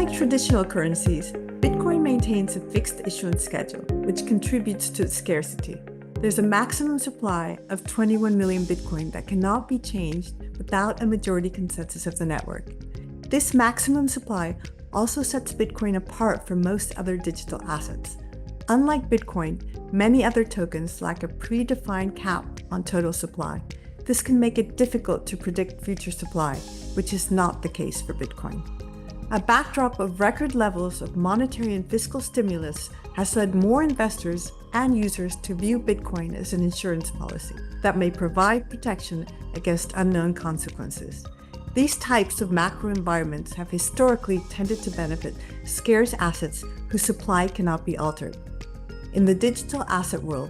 Unlike traditional currencies, Bitcoin maintains a fixed issuance schedule, which contributes to its scarcity. There's a maximum supply of 21 million Bitcoin that cannot be changed without a majority consensus of the network. This maximum supply also sets Bitcoin apart from most other digital assets. Unlike Bitcoin, many other tokens lack a predefined cap on total supply. This can make it difficult to predict future supply, which is not the case for Bitcoin. A backdrop of record levels of monetary and fiscal stimulus has led more investors and users to view Bitcoin as an insurance policy that may provide protection against unknown consequences. These types of macro environments have historically tended to benefit scarce assets whose supply cannot be altered. In the digital asset world,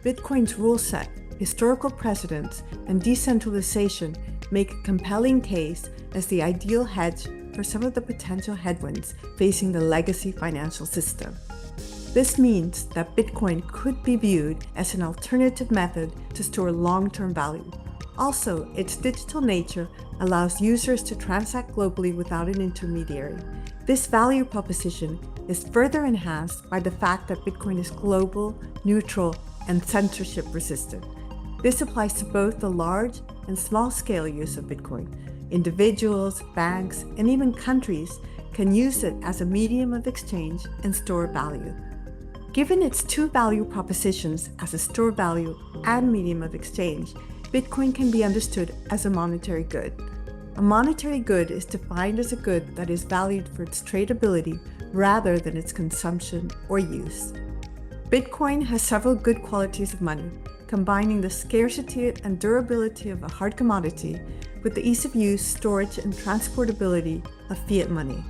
Bitcoin's rule set, historical precedents, and decentralization make a compelling case as the ideal hedge for some of the potential headwinds facing the legacy financial system. This means that Bitcoin could be viewed as an alternative method to store long-term value. Also, its digital nature allows users to transact globally without an intermediary. This value proposition is further enhanced by the fact that Bitcoin is global, neutral, and censorship-resistant. This applies to both the large and small-scale use of Bitcoin. Individuals, banks, and even countries can use it as a medium of exchange and store value. Given its two value propositions as a store value and medium of exchange, Bitcoin can be understood as a monetary good. A monetary good is defined as a good that is valued for its tradability rather than its consumption or use. Bitcoin has several good qualities of money, combining the scarcity and durability of a hard commodity with the ease of use, storage, and transportability of fiat money.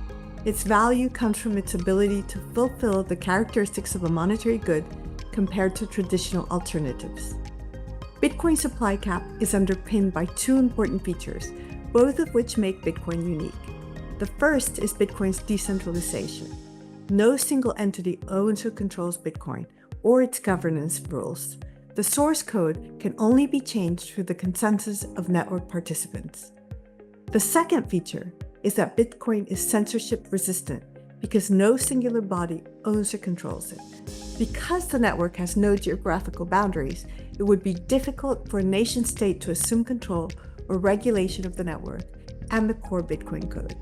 Its value comes from its ability to fulfill the characteristics of a monetary good compared to traditional alternatives. Bitcoin's supply cap is underpinned by two important features, both of which make Bitcoin unique. The first is Bitcoin's decentralization. No single entity owns or controls Bitcoin or its governance rules. The source code can only be changed through the consensus of network participants. The second feature is that Bitcoin is censorship resistant because no singular body owns or controls it. Because the network has no geographical boundaries, it would be difficult for a nation state to assume control or regulation of the network and the core Bitcoin code.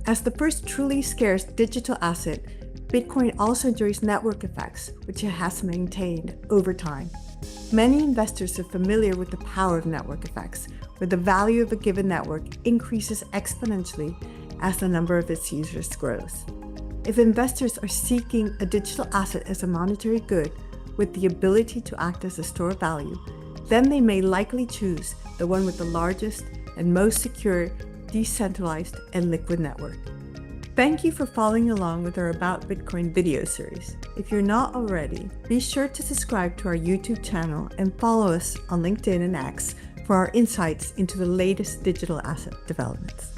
As the first truly scarce digital asset, Bitcoin also enjoys network effects, which it has maintained over time. Many investors are familiar with the power of network effects, where the value of a given network increases exponentially as the number of its users grows. If investors are seeking a digital asset as a monetary good with the ability to act as a store of value, then they may likely choose the one with the largest and most secure, decentralized, and liquid network. Thank you for following along with our About Bitcoin video series. If you're not already, be sure to subscribe to our YouTube channel and follow us on LinkedIn and X for our insights into the latest digital asset developments.